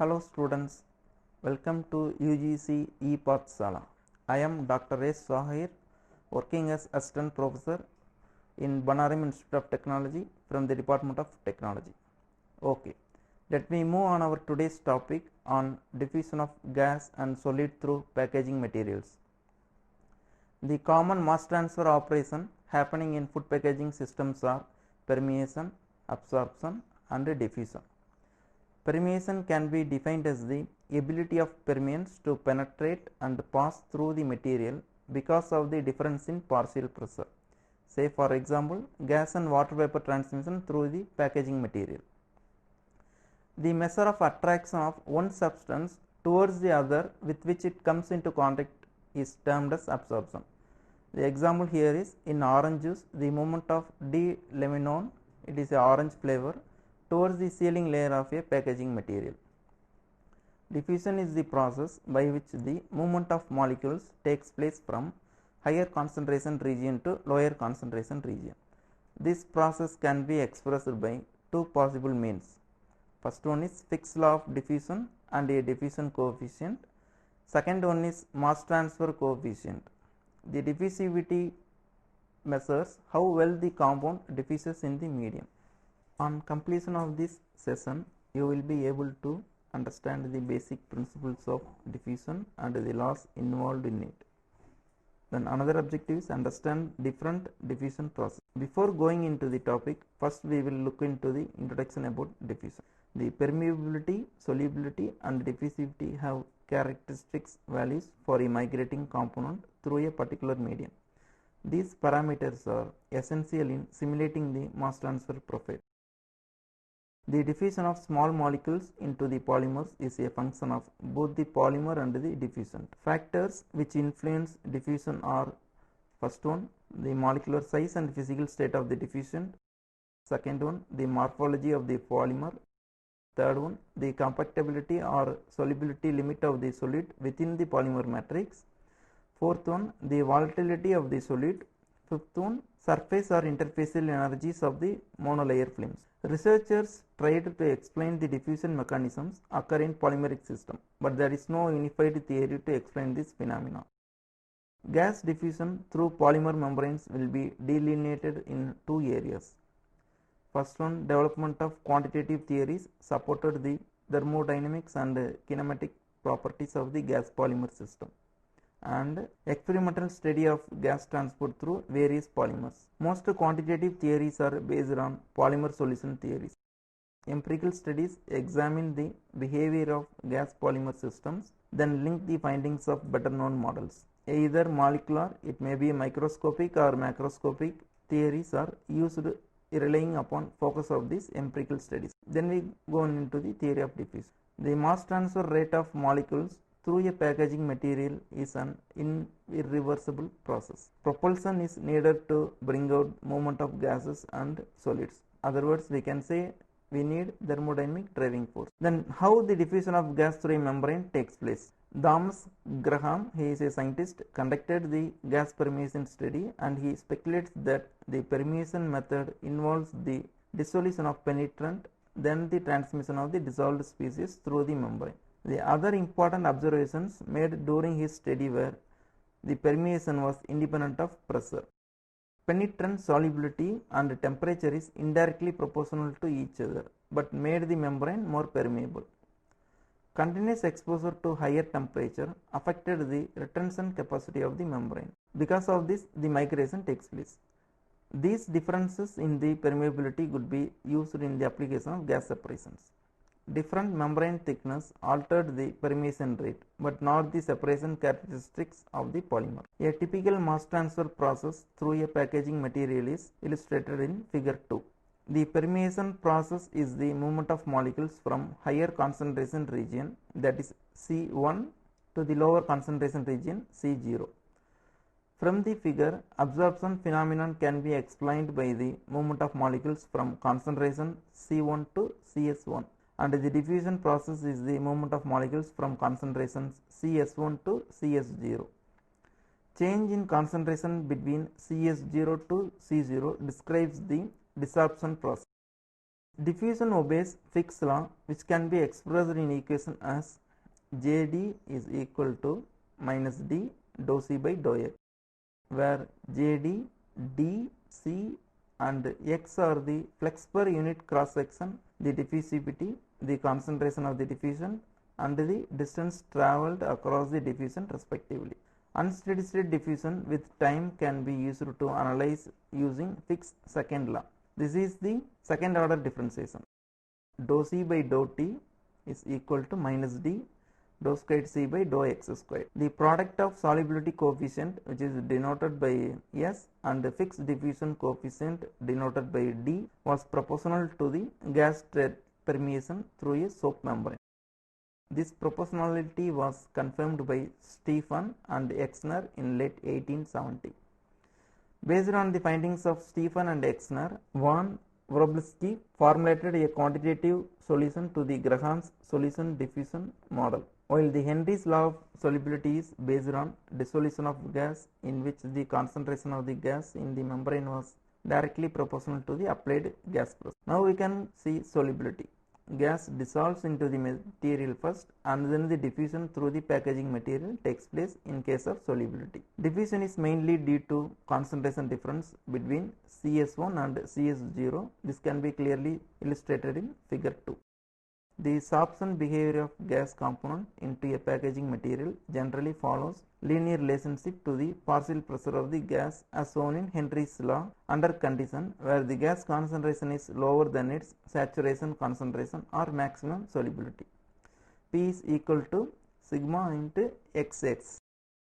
Hello students, welcome to UGC ePathshala. I am Dr. S. Sahir, working as Assistant Professor in Banaram Institute of Technology from the Department of Technology. Okay, let me move on our today's topic on diffusion of gas and solid through packaging materials. The common mass transfer operation happening in food packaging systems are permeation, absorption and diffusion. Permeation can be defined as the ability of permeants to penetrate and pass through the material because of the difference in partial pressure. Say for example, gas and water vapor transmission through the packaging material. The measure of attraction of one substance towards the other with which it comes into contact is termed as absorption. The example here is in orange juice, the movement of D-limonene, it is a orange flavor, towards the sealing layer of a packaging material. Diffusion is the process by which the movement of molecules takes place from higher concentration region to lower concentration region. This process can be expressed by two possible means. First one is Fick's law of diffusion and a diffusion coefficient. Second one is mass transfer coefficient. The diffusivity measures how well the compound diffuses in the medium. On completion of this session, you will be able to understand the basic principles of diffusion and the laws involved in it. Then another objective is understand different diffusion process. Before going into the topic, first we will look into the introduction about diffusion. The permeability, solubility and diffusivity have characteristics values for a migrating component through a particular medium. These parameters are essential in simulating the mass transfer profile. The diffusion of small molecules into the polymers is a function of both the polymer and the diffusant. Factors which influence diffusion are: first one, the molecular size and physical state of the diffusant; second one, the morphology of the polymer; third one, the compactability or solubility limit of the solid within the polymer matrix; fourth one, the volatility of the solid; fifth one, surface or interfacial energies of the monolayer films. Researchers tried to explain the diffusion mechanisms occur in polymeric system, but there is no unified theory to explain this phenomenon. Gas diffusion through polymer membranes will be delineated in two areas. First one, development of quantitative theories supported the thermodynamics and kinematic properties of the gas polymer system, and experimental study of gas transport through various polymers. Most quantitative theories are based on polymer solution theories. Empirical studies examine the behavior of gas polymer systems, then link the findings of better known models. Either molecular, it may be microscopic or macroscopic theories are used relying upon focus of these empirical studies. Then we go into the theory of diffusion. The mass transfer rate of molecules through a packaging material is an irreversible process. Propulsion is needed to bring out movement of gases and solids. Other words, we can say we need thermodynamic driving force. Then how the diffusion of gas through a membrane takes place? Thomas Graham, he is a scientist, conducted the gas permeation study, and he speculates that the permeation method involves the dissolution of penetrant, then the transmission of the dissolved species through the membrane. The other important observations made during his study were the permeation was independent of pressure. Penetrant solubility and temperature is indirectly proportional to each other, but made the membrane more permeable. Continuous exposure to higher temperature affected the retention capacity of the membrane. Because of this, the migration takes place. These differences in the permeability could be used in the application of gas separations. Different membrane thickness altered the permeation rate, but not the separation characteristics of the polymer. A typical mass transfer process through a packaging material is illustrated in figure 2. The permeation process is the movement of molecules from higher concentration region, that is C1, to the lower concentration region C0. From the figure, absorption phenomenon can be explained by the movement of molecules from concentration C1 to CS1. And the diffusion process is the movement of molecules from concentrations CS1 to CS0. Change in concentration between CS0 to C0 describes the desorption process. Diffusion obeys Fick's law, which can be expressed in equation as JD is equal to minus D dou C by dou X, where JD, D, C and X are the flux per unit cross section, the diffusivity, the concentration of the diffusion and the distance travelled across the diffusion respectively. Unsteady state diffusion with time can be used to analyze using Fick's second law. This is the second order differentiation. Dou C by dou T is equal to minus D dou squared C by dou X squared. The product of solubility coefficient, which is denoted by S, and the fixed diffusion coefficient denoted by D, was proportional to the gas permeation through a soap membrane. This proportionality was confirmed by Stephan and Exner in late 1870. Based on the findings of Stephan and Exner, von Wroblewski formulated a quantitative solution to the Graham's solution diffusion model. While the Henry's law of solubility is based on dissolution of gas, in which the concentration of the gas in the membrane was directly proportional to the applied gas pressure. Now we can see solubility. Gas dissolves into the material first and then the diffusion through the packaging material takes place in case of solubility. Diffusion is mainly due to concentration difference between CS1 and CS0. This can be clearly illustrated in figure 2. The sorption behavior of gas component into a packaging material generally follows linear relationship to the partial pressure of the gas as shown in Henry's law under condition where the gas concentration is lower than its saturation concentration or maximum solubility. P is equal to sigma into Xx,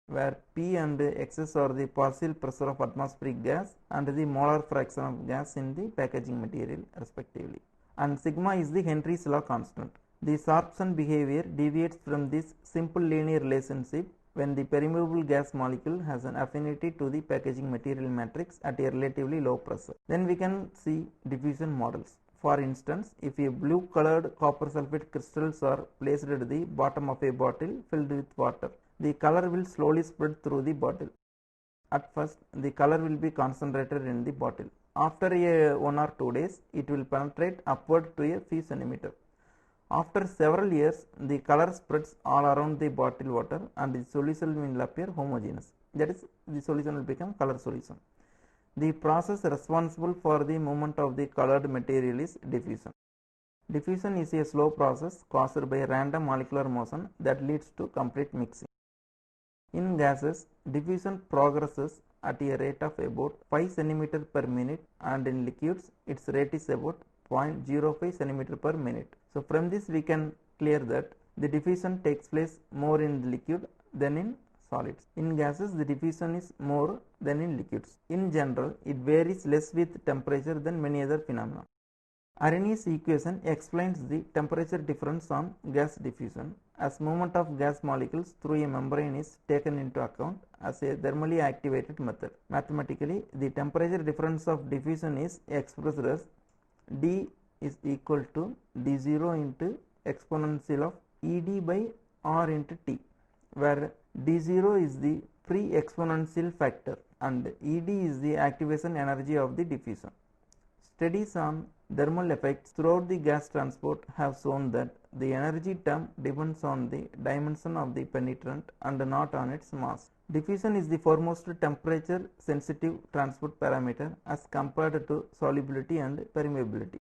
where P and Xs are the partial pressure of atmospheric gas and the molar fraction of gas in the packaging material respectively, and sigma is the Henry's law constant. The sorption behavior deviates from this simple linear relationship when the permeable gas molecule has an affinity to the packaging material matrix at a relatively low pressure. Then we can see diffusion models. For instance, if a blue colored copper sulfate crystals are placed at the bottom of a bottle filled with water, the color will slowly spread through the bottle. At first, the color will be concentrated in the bottle. After 1 or 2 days, it will penetrate upward to a few centimeters. After several years, the color spreads all around the bottle water and the solution will appear homogeneous. That is, the solution will become color solution. The process responsible for the movement of the colored material is diffusion. Diffusion is a slow process caused by random molecular motion that leads to complete mixing. In gases, diffusion progresses at a rate of about 5 cm per minute, and in liquids its rate is about 0.05 cm per minute. So from this we can clear that the diffusion takes place more in the liquid than in solids. In gases the diffusion is more than in liquids. In general, it varies less with temperature than many other phenomena. Arrhenius equation explains the temperature difference on gas diffusion as movement of gas molecules through a membrane is taken into account as a thermally activated method. Mathematically, the temperature difference of diffusion is expressed as D is equal to D0 into exponential of ED by R into T, where D0 is the free exponential factor and ED is the activation energy of the diffusion. Studies on thermal effects throughout the gas transport have shown that the energy term depends on the dimension of the penetrant and not on its mass. Diffusion is the foremost temperature sensitive transport parameter as compared to solubility and permeability.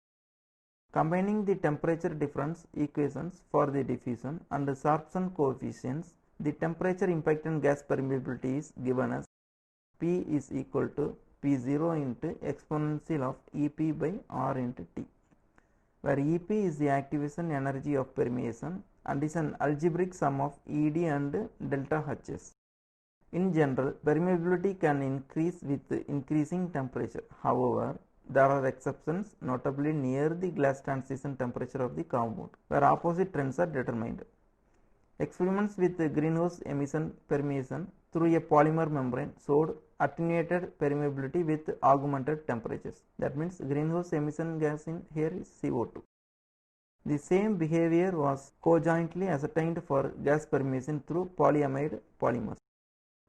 Combining the temperature difference equations for the diffusion and the sorption coefficients, the temperature impactant gas permeability is given as P is equal to P0 into exponential of EP by R into T, where EP is the activation energy of permeation and is an algebraic sum of ED and delta Hs. In general, permeability can increase with increasing temperature. However, there are exceptions, notably near the glass transition temperature of the compound, where opposite trends are determined. Experiments with greenhouse emission permeation through a polymer membrane showed attenuated permeability with augmented temperatures. That means greenhouse emission gas in here is CO2. The same behavior was conjointly ascertained for gas permeation through polyamide polymers.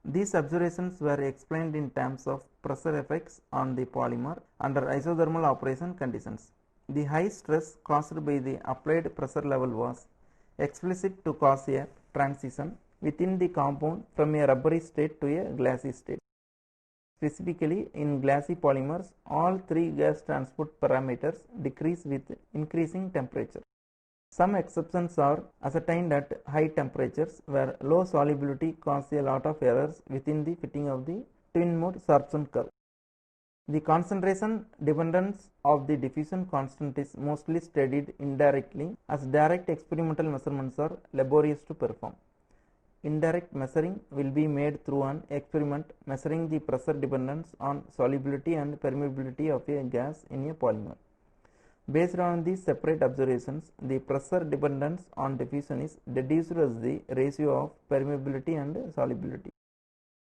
These observations were explained in terms of pressure effects on the polymer under isothermal operation conditions. The high stress caused by the applied pressure level was explicit to cause a transition within the compound from a rubbery state to a glassy state. Specifically, in glassy polymers, all three gas transport parameters decrease with increasing temperature. Some exceptions are ascertained at high temperatures, where low solubility causes a lot of errors within the fitting of the twin mode sorption curve. The concentration dependence of the diffusion constant is mostly studied indirectly, as direct experimental measurements are laborious to perform. Indirect measuring will be made through an experiment measuring the pressure dependence on solubility and permeability of a gas in a polymer. Based on these separate observations, the pressure dependence on diffusion is deduced as the ratio of permeability and solubility.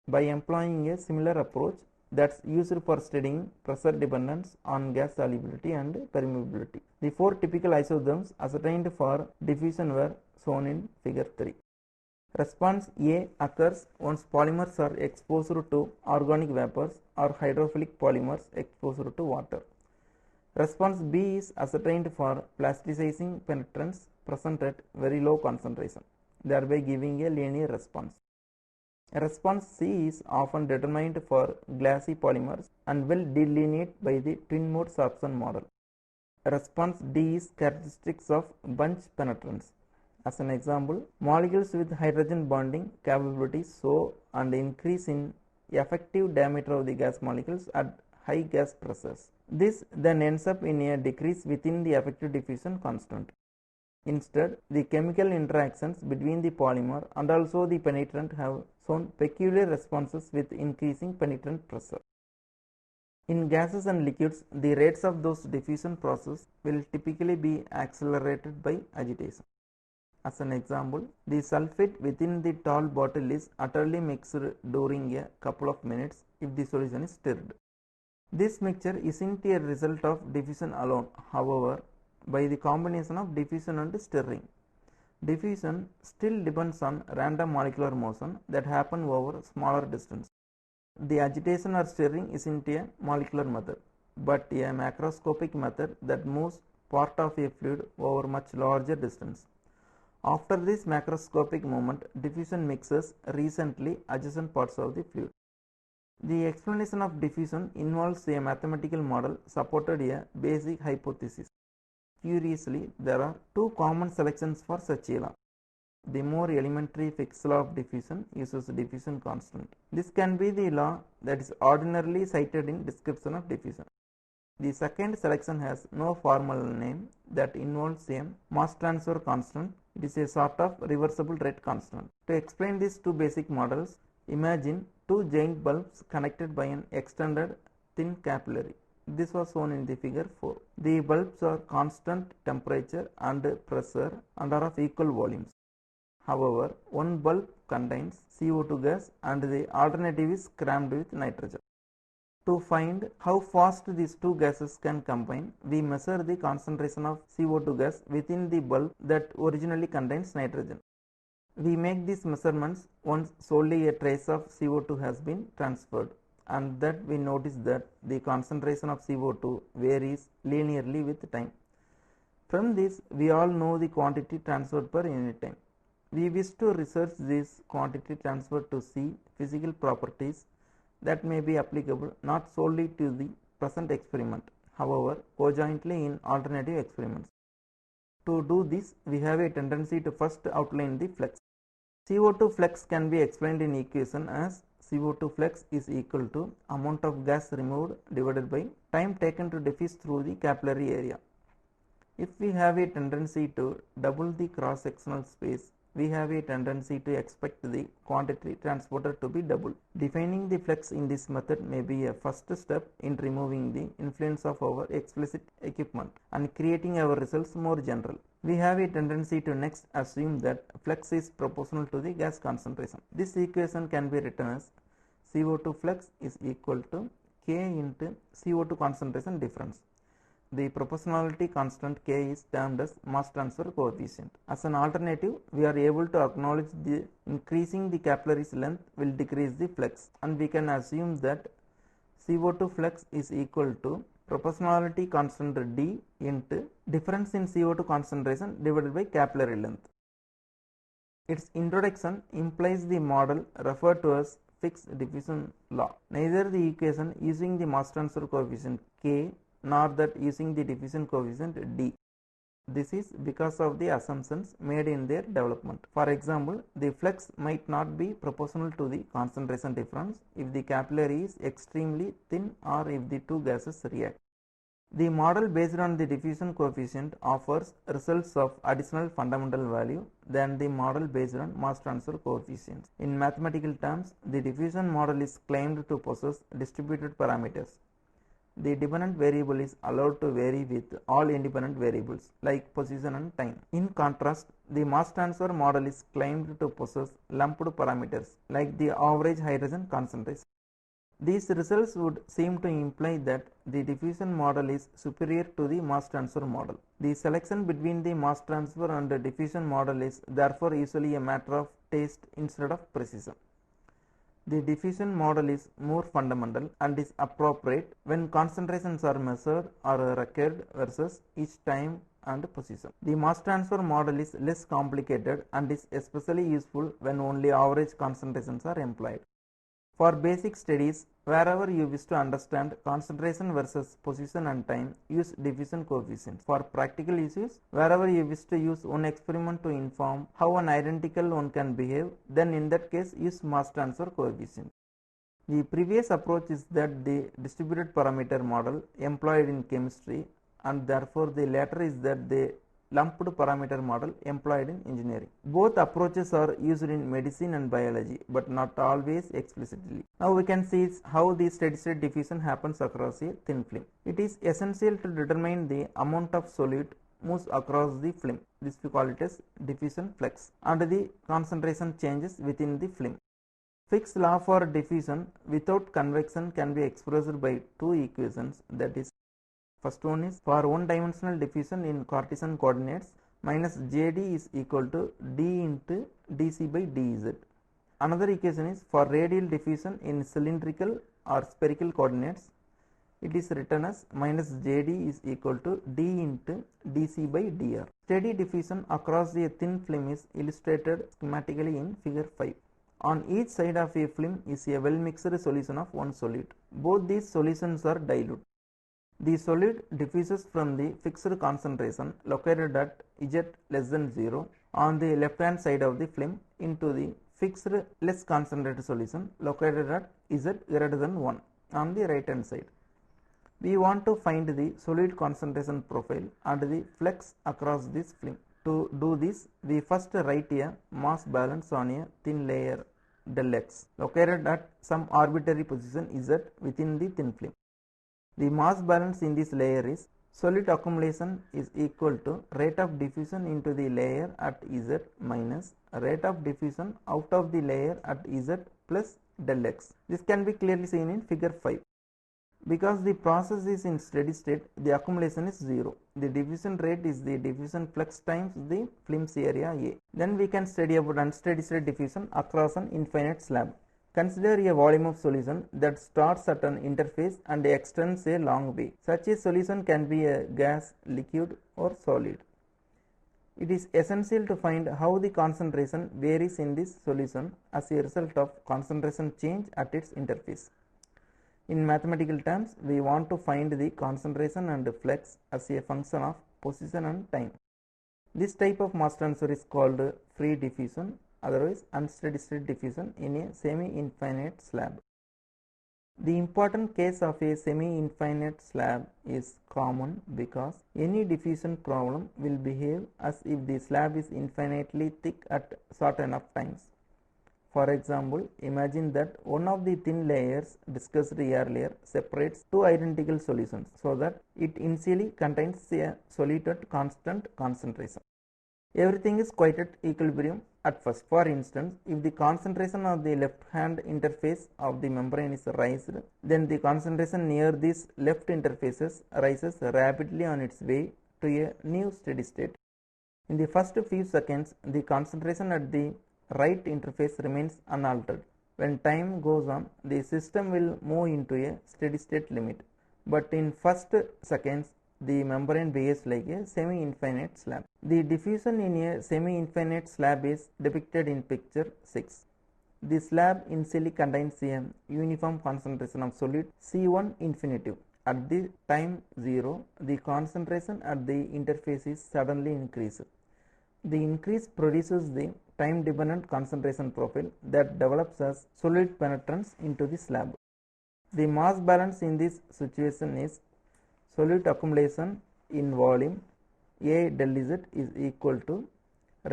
By employing a similar approach that's used for studying pressure dependence on gas solubility and permeability, the four typical isotherms ascertained for diffusion were shown in figure 3. Response A occurs once polymers are exposed to organic vapors or hydrophilic polymers exposed to water. Response B is ascertained for plasticizing penetrants present at very low concentration, thereby giving a linear response. Response C is often determined for glassy polymers and will delineate by the twin mode sorption model. Response D is characteristics of bunch penetrants. As an example, molecules with hydrogen bonding capabilities show an increase in effective diameter of the gas molecules at high gas pressures. This then ends up in a decrease within the effective diffusion constant. Instead, the chemical interactions between the polymer and also the penetrant have shown peculiar responses with increasing penetrant pressure. In gases and liquids, the rates of those diffusion processes will typically be accelerated by agitation. As an example, the sulfate within the tall bottle is utterly mixed during a couple of minutes if the solution is stirred. This mixture isn't a result of diffusion alone, however, by the combination of diffusion and stirring. Diffusion still depends on random molecular motion that happen over smaller distance. The agitation or stirring isn't a molecular method, but a macroscopic method that moves part of a fluid over much larger distance. After this macroscopic movement, diffusion mixes recently adjacent parts of the fluid. The explanation of diffusion involves a mathematical model supported a basic hypothesis. Curiously, there are two common selections for such a law. The more elementary fixed law of diffusion uses diffusion constant. This can be the law that is ordinarily cited in description of diffusion. The second selection has no formal name that involves a mass transfer constant. It is a sort of reversible rate constant. To explain these two basic models, imagine two giant bulbs connected by an extended thin capillary. This was shown in the figure 4. The bulbs are constant temperature and pressure and are of equal volumes. However, one bulb contains CO2 gas and the alternative is crammed with nitrogen. To find how fast these two gases can combine, we measure the concentration of CO2 gas within the bulb that originally contains nitrogen. We make these measurements once solely a trace of CO2 has been transferred, and that we notice that the concentration of CO2 varies linearly with time. From this, we all know the quantity transferred per unit time. We wish to research this quantity transferred to see physical properties that may be applicable not solely to the present experiment, however, conjointly in alternative experiments. To do this, we have a tendency to first outline the flux. CO2 flux can be explained in equation as CO2 flux is equal to amount of gas removed divided by time taken to diffuse through the capillary area. If we have a tendency to double the cross-sectional space, we have a tendency to expect the quantity transported to be doubled. Defining the flux in this method may be a first step in removing the influence of our explicit equipment and creating our results more general. We have a tendency to next assume that flux is proportional to the gas concentration. This equation can be written as CO2 flux is equal to K into CO2 concentration difference. The proportionality constant K is termed as mass transfer coefficient. As an alternative, we are able to acknowledge the increasing the capillary's length will decrease the flux, and we can assume that CO2 flux is equal to proportionality constant d into difference in CO2 concentration divided by capillary length. Its introduction implies the model referred to as fixed diffusion law. Neither the equation using the mass transfer coefficient K nor that using the diffusion coefficient D. This is because of the assumptions made in their development. For example, the flux might not be proportional to the concentration difference if the capillary is extremely thin or if the two gases react. The model based on the diffusion coefficient offers results of additional fundamental value than the model based on mass transfer coefficients. In mathematical terms, the diffusion model is claimed to possess distributed parameters. The dependent variable is allowed to vary with all independent variables like position and time. In contrast, the mass transfer model is claimed to possess lumped parameters like the average hydrogen concentration. These results would seem to imply that the diffusion model is superior to the mass transfer model. The selection between the mass transfer and the diffusion model is therefore usually a matter of taste instead of precision. The diffusion model is more fundamental and is appropriate when concentrations are measured or required versus each time and position. The mass transfer model is less complicated and is especially useful when only average concentrations are employed. For basic studies, wherever you wish to understand concentration versus position and time, use diffusion coefficients. For practical issues, wherever you wish to use one experiment to inform how an identical one can behave, then in that case use mass transfer coefficient. The previous approach is that the distributed parameter model employed in chemistry, and therefore the latter is that the lumped parameter model employed in engineering. Both approaches are used in medicine and biology, but not always explicitly. Now we can see how the steady-state diffusion happens across a thin film. It is essential to determine the amount of solute moves across the film. This we call it as diffusion flux, and the concentration changes within the film. Fick's law for diffusion without convection can be expressed by two equations, that is, first one is for one dimensional diffusion in Cartesian coordinates, minus JD is equal to D into dC by dZ. Another equation is for radial diffusion in cylindrical or spherical coordinates. It is written as minus JD is equal to D into dC by dr. Steady diffusion across a thin film is illustrated schematically in figure 5. On each side of a film is a well mixed solution of one solute. Both these solutions are dilute. The solute diffuses from the fixed concentration located at Z less than 0 on the left hand side of the film into the fixed less concentrated solution located at Z greater than 1 on the right hand side. We want to find the solute concentration profile and the flux across this film. To do this, we first write a mass balance on a thin layer del X located at some arbitrary position Z within the thin film. The mass balance in this layer is solute accumulation is equal to rate of diffusion into the layer at Z minus rate of diffusion out of the layer at Z plus del X. This can be clearly seen in figure 5. Because the process is in steady state, the accumulation is 0. The diffusion rate is the diffusion flux times the film's area A. Then we can study about unsteady state diffusion across an infinite slab. Consider a volume of solution that starts at an interface and extends a long way. Such a solution can be a gas, liquid or solid. It is essential to find how the concentration varies in this solution as a result of concentration change at its interface. In mathematical terms, we want to find the concentration and flux as a function of position and time. This type of mass transfer is called free diffusion, otherwise unsteady state diffusion in a semi-infinite slab. The important case of a semi-infinite slab is common because any diffusion problem will behave as if the slab is infinitely thick at certain enough times. For example, imagine that one of the thin layers discussed earlier separates two identical solutions so that it initially contains a solute at constant concentration. Everything is quite at equilibrium at first. For instance, if the concentration of the left hand interface of the membrane is raised, then the concentration near these left interfaces rises rapidly on its way to a new steady state. In the first few seconds, the concentration at the right interface remains unaltered. When time goes on, the system will move into a steady state limit. but in first seconds the membrane behaves like a semi-infinite slab. The diffusion in a semi-infinite slab is depicted in picture 6. The slab initially contains a uniform concentration of solid C1 infinitive. At the time 0, the concentration at the interface is suddenly increased. The increase produces the time dependent concentration profile that develops as solid penetrance into the slab. The mass balance in this situation is solute accumulation in volume A del Z is equal to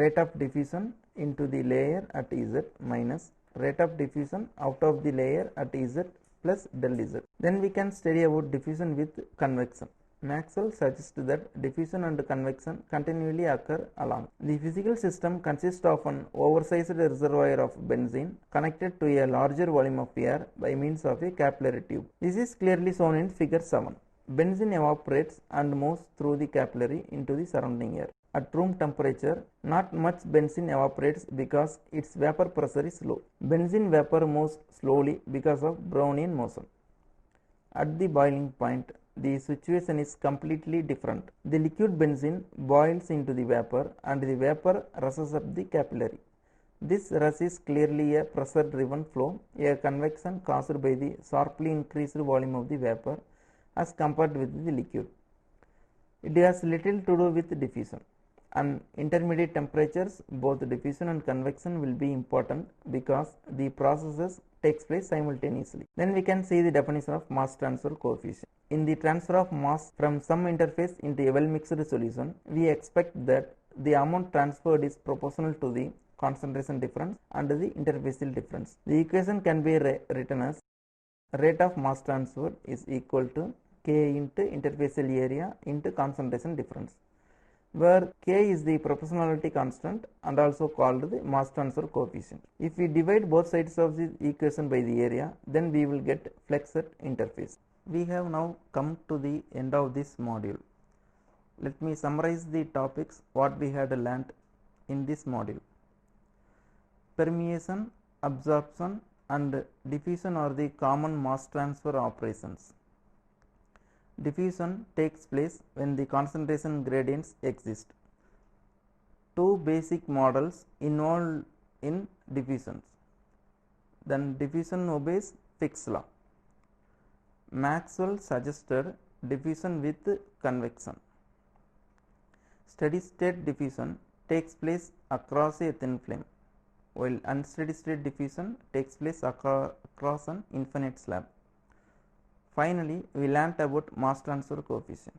rate of diffusion into the layer at Z minus rate of diffusion out of the layer at Z plus del Z. Then we can study about diffusion with convection. Maxwell suggests that diffusion and convection continually occur along. The physical system consists of an oversized reservoir of benzene connected to a larger volume of air by means of a capillary tube. This is clearly shown in figure 7. Benzene evaporates and moves through the capillary into the surrounding air. At room temperature, not much benzene evaporates because its vapor pressure is low. Benzene vapor moves slowly because of Brownian motion. At the boiling point, the situation is completely different. The liquid benzene boils into the vapor and the vapor rushes up the capillary. This rush is clearly a pressure driven flow, a convection caused by the sharply increased volume of the vapor as compared with the liquid. It has little to do with diffusion. And intermediate temperatures, both diffusion and convection will be important because the processes takes place simultaneously. Then we can see the definition of mass transfer coefficient. In the transfer of mass from some interface into a well mixed solution, we expect that the amount transferred is proportional to the concentration difference and the interfacial difference. The equation can be written as rate of mass transfer is equal to K into interfacial area into concentration difference, where K is the proportionality constant and also called the mass transfer coefficient. If we divide both sides of the equation by the area, then we will get flux at interface. We have now come to the end of this module. Let me summarize the topics what we had learnt in this module. Permeation, absorption and diffusion are the common mass transfer operations. Diffusion takes place when the concentration gradients exist. Two basic models involved in diffusions. Then diffusion obeys Fick's law. Maxwell suggested diffusion with convection. Steady state diffusion takes place across a thin film, while unsteady state diffusion takes place across an infinite slab. Finally, we learnt about mass transfer coefficient.